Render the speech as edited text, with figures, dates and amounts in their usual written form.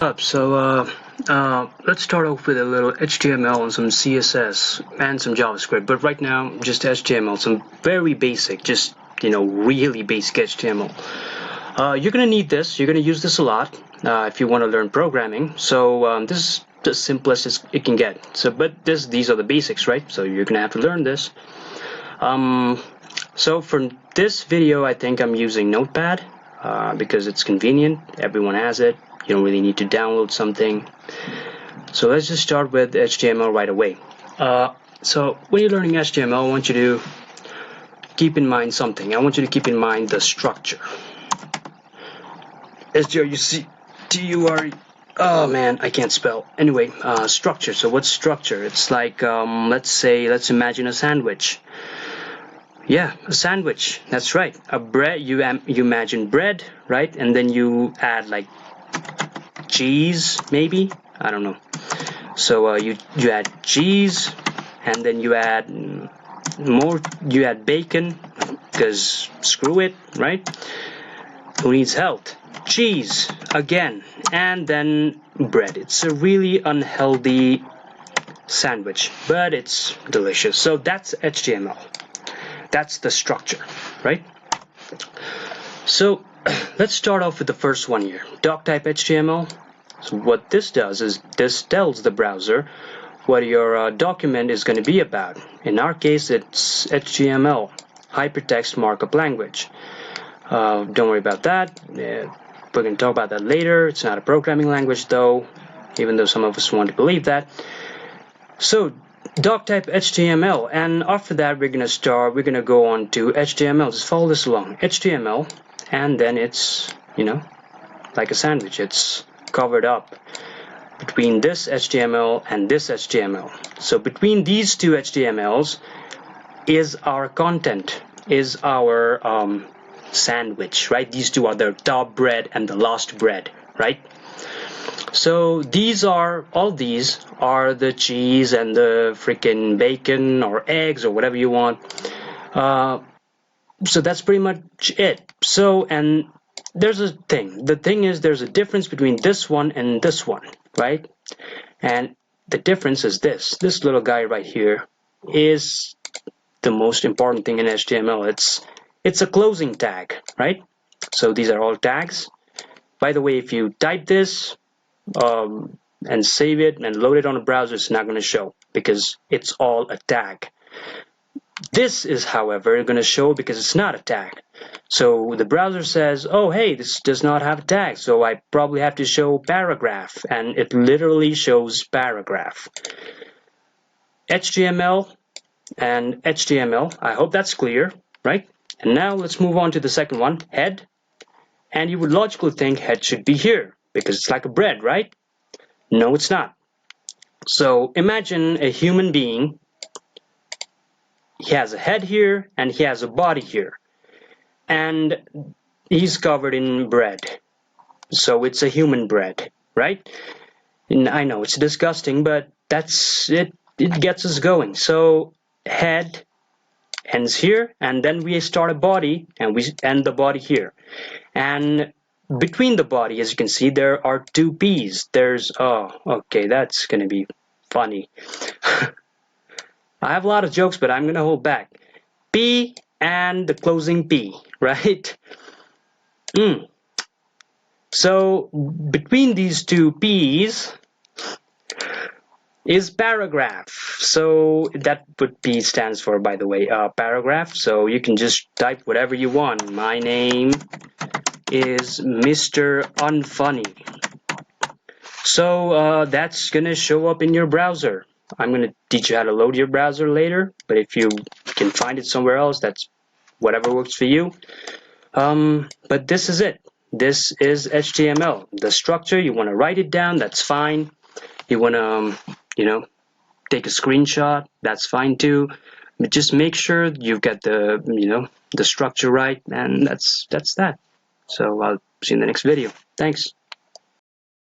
Let's start off with a little HTML and some CSS and some JavaScript, but right now just HTML, some very basic, just really basic HTML. You're gonna need this. You're gonna use this a lot if you want to learn programming. So this is the simplest it can get. But these are the basics, right? So you're gonna have to learn this. So for this video, I think I'm using Notepad because it's convenient. Everyone has it. You don't really need to download something. So let's just start with HTML right away. So when you're learning HTML, I want you to keep in mind something. I want you to keep in mind the structure. S-T-R-U-C-T-U-R-E. Oh man, I can't spell. Anyway, structure. So what's structure? It's like, let's imagine a sandwich. Yeah, a sandwich. That's right. A bread. You imagine bread, right? And then you add like cheese, maybe. I don't know. So you add cheese, and then you add more. You add bacon, because screw it, right? Who needs health? Cheese again, and then bread. It's a really unhealthy sandwich, but it's delicious. So that's HTML. That's the structure, right? So let's start off with the first one here, doctype HTML. So what this does is this tells the browser what your document is going to be about. In our case, it's HTML, hypertext markup language. Don't worry about that. We're going to talk about that later. It's not a programming language though, even though some of us want to believe that. So doctype HTML, and after that we're going to go on to HTML. Just follow this along. HTML, and then it's, like a sandwich. It's covered up between this HTML and this HTML. So between these two HTMLs is our content, is our sandwich, right? These two are the top bread and the last bread, right? So all these are the cheese and the freaking bacon or eggs or whatever you want. So that's pretty much it. So, and there's a thing. The thing is, there's a difference between this one and this one, right? And the difference is this. This little guy right here is the most important thing in HTML. It's a closing tag, right? So these are all tags. By the way, if you type this and save it and load it on a browser, it's not going to show because it's all a tag. This is, however, going to show because it's not a tag. So the browser says, oh, hey, this does not have a tag, so I probably have to show paragraph, and it literally shows paragraph. HTML and HTML, I hope that's clear, right? And now let's move on to the second one, head. And you would logically think head should be here because it's like a bread, right? No, it's not. So imagine a human being. He has a head here and he has a body here. And he's covered in bread. So it's a human bread, right? And I know it's disgusting, but that's it. It gets us going. So head ends here, and then we start a body, and we end the body here. And between the body, as you can see, there are two P's. There's, oh, okay, that's going to be funny. I have a lot of jokes, but I'm going to hold back. P and the closing P, right? So between these two P's is paragraph. So that what P stands for, by the way, paragraph. So you can just type whatever you want. My name is Mr. Unfunny. So that's going to show up in your browser. I'm going to teach you how to load your browser later, but if you can find it somewhere else, that's whatever works for you. But this is it. This is HTML. The structure, you want to write it down, that's fine. You want to, take a screenshot, that's fine too. But just make sure you've got the, the structure right, and that's that. So I'll see you in the next video. Thanks.